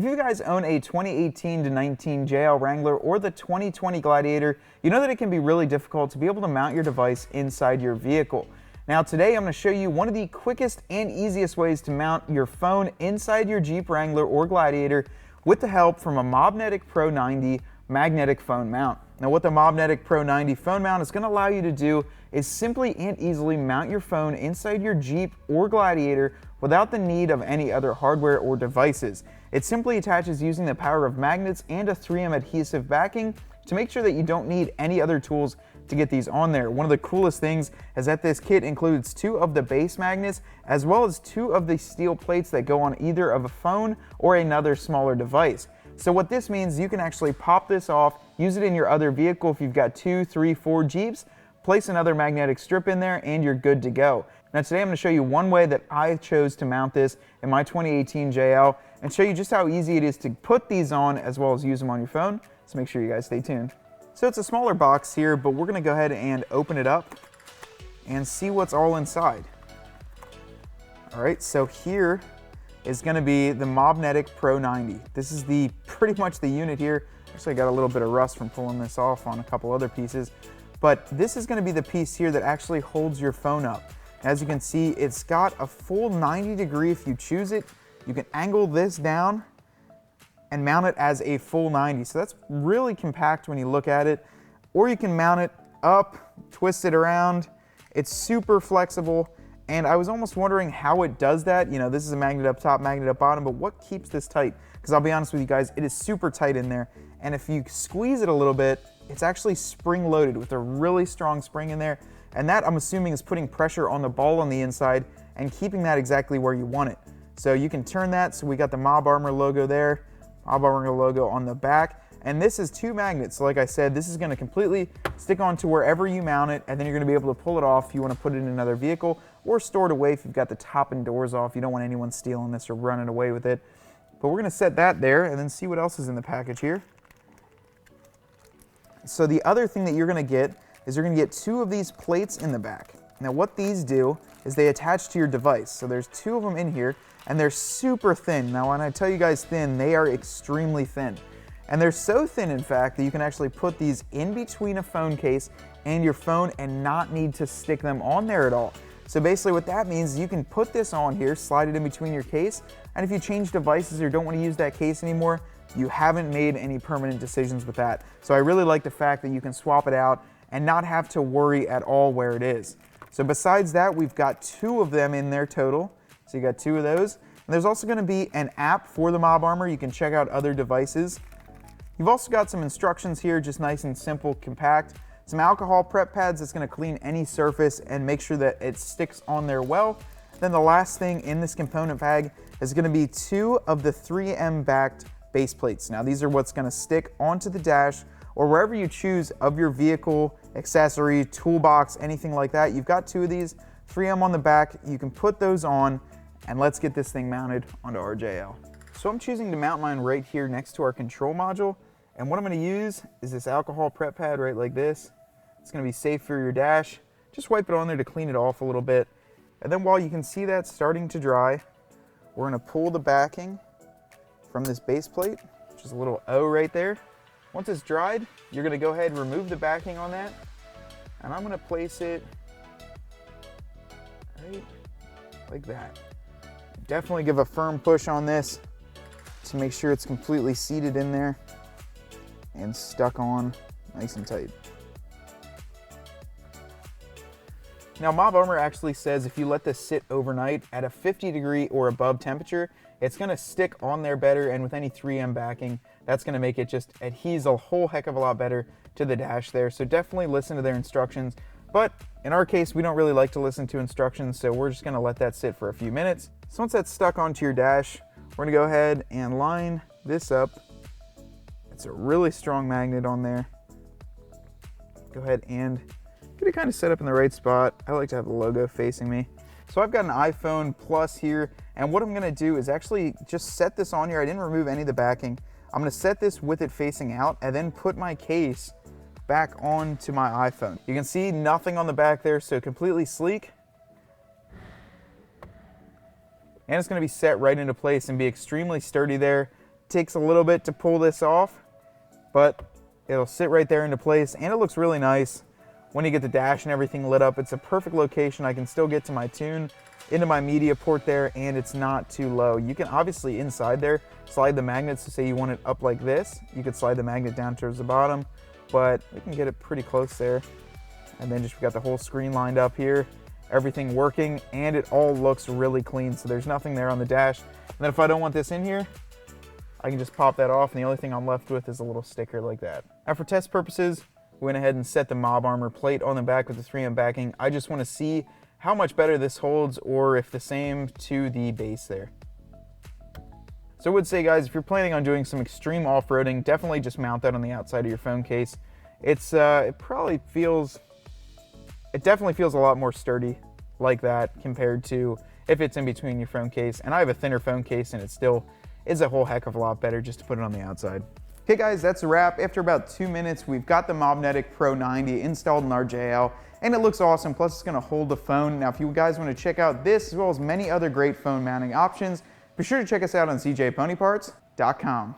If you guys own a 2018 to 19 JL Wrangler or the 2020 Gladiator, you know that it can be really difficult to be able to mount your device inside your vehicle. Now today I'm going to show you one of the quickest and easiest ways to mount your phone inside your Jeep Wrangler or Gladiator with the help from a MobNetic Pro 90 magnetic phone mount. Now what the MobNetic Pro 90 phone mount is going to allow you to do is simply and easily mount your phone inside your Jeep or Gladiator without the need of any other hardware or devices. It simply attaches using the power of magnets and a 3M adhesive backing to make sure that you don't need any other tools to get these on there. One of the coolest things is that this kit includes 2 of the base magnets as well as 2 of the steel plates that go on either of a phone or another smaller device. So what this means, you can actually pop this off, use it in your other vehicle if you've got 2, 3, 4 Jeeps, place another magnetic strip in there and you're good to go. Now today I'm going to show you one way that I chose to mount this in my 2018 JL and show you just how easy it is to put these on as well as use them on your phone. So make sure you guys stay tuned. So it's a smaller box here, but we're going to go ahead and open it up and see what's all inside. Alright, so here is going to be the MobNetic Pro 90. This is pretty much the unit here. Actually I got a little bit of rust from pulling this off on a couple other pieces. But this is going to be the piece here that actually holds your phone up. As you can see, it's got a full 90 degree if you choose it. You can angle this down and mount it as a full 90. So that's really compact when you look at it. Or you can mount it up, twist it around. It's super flexible. And I was almost wondering how it does that. You know, this is a magnet up top, magnet up bottom, but what keeps this tight? Because I'll be honest with you guys, it is super tight in there. And if you squeeze it a little bit, it's actually spring loaded with a really strong spring in there. And that, I'm assuming, is putting pressure on the ball on the inside and keeping that exactly where you want it. So you can turn that. So we got the Mob Armor logo there, Mob Armor logo on the back. And this is 2 magnets. So like I said, this is going to completely stick onto wherever you mount it. And then you're going to be able to pull it off if you want to put it in another vehicle or store it away if you've got the top and doors off. You don't want anyone stealing this or running away with it. But we're going to set that there and then see what else is in the package here. So the other thing that you're going to get is you're going to get 2 of these plates in the back. Now what these do is they attach to your device. So there's 2 of them in here and they're super thin. Now when I tell you guys thin, they are extremely thin. And they're so thin, in fact, that you can actually put these in between a phone case and your phone and not need to stick them on there at all. So basically what that means is you can put this on here, slide it in between your case, and if you change devices or don't want to use that case anymore, you haven't made any permanent decisions with that. So I really like the fact that you can swap it out and not have to worry at all where it is. So besides that, we've got 2 of them in there total. So you got 2 of those. And there's also going to be an app for the Mob Armor. You can check out other devices. You've also got some instructions here, just nice and simple, compact. Some alcohol prep pads that's going to clean any surface and make sure that it sticks on there well. Then the last thing in this component bag is going to be 2 of the 3M backed base plates. Now these are what's going to stick onto the dash or wherever you choose of your vehicle, accessory, toolbox, anything like that. You've got 2 of these, 3M on the back. You can put those on and let's get this thing mounted onto our JL. So I'm choosing to mount mine right here next to our control module. And what I'm going to use is this alcohol prep pad right like this. It's going to be safe for your dash. Just wipe it on there to clean it off a little bit. And then while you can see that starting to dry, we're going to pull the backing from this base plate, which is a little O right there. Once it's dried, you're going to go ahead and remove the backing on that. And I'm going to place it right like that. Definitely give a firm push on this to make sure it's completely seated in there and stuck on nice and tight. Now Mob Armor actually says if you let this sit overnight at a 50 degree or above temperature, it's going to stick on there better, and with any 3M backing, that's going to make it just adheres a whole heck of a lot better to the dash there. So definitely listen to their instructions. But in our case, we don't really like to listen to instructions, so we're just going to let that sit for a few minutes. So once that's stuck onto your dash, we're going to go ahead and line this up. It's a really strong magnet on there. Go ahead and get it kind of set up in the right spot. I like to have the logo facing me. So I've got an iPhone Plus here, and what I'm going to do is actually just set this on here. I didn't remove any of the backing. I'm going to set this with it facing out and then put my case back onto my iPhone. You can see nothing on the back there, so completely sleek. And it's going to be set right into place and be extremely sturdy there. takes a little bit to pull this off, but it'll sit right there into place, and it looks really nice when you get the dash and everything lit up. It's a perfect location. I can still get to my tune, into my media port there, and it's not too low. You can obviously inside there slide the magnets. So say you want it up like this, you could slide the magnet down towards the bottom, but we can get it pretty close there. And then just we got the whole screen lined up here, everything working, and it all looks really clean. So there's nothing there on the dash. And then if I don't want this in here, I can just pop that off, and the only thing I'm left with is a little sticker like that. Now for test purposes, we went ahead and set the Mob Armor plate on the back with the 3M backing. I just want to see how much better this holds, or if the same to the base there. So I would say, guys, if you're planning on doing some extreme off-roading, definitely just mount that on the outside of your phone case. It definitely feels a lot more sturdy like that compared to if it's in between your phone case. And I have a thinner phone case, and it still is a whole heck of a lot better just to put it on the outside. Okay guys, that's a wrap. After about 2 minutes, we've got the MobNetic Pro 90 installed in our JL, and it looks awesome. Plus it's gonna hold the phone. Now if you guys wanna check out this as well as many other great phone mounting options, be sure to check us out on cjponyparts.com.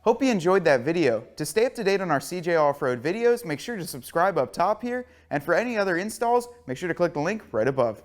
Hope you enjoyed that video. To stay up to date on our CJ Off-Road videos, make sure to subscribe up top here, and for any other installs, make sure to click the link right above.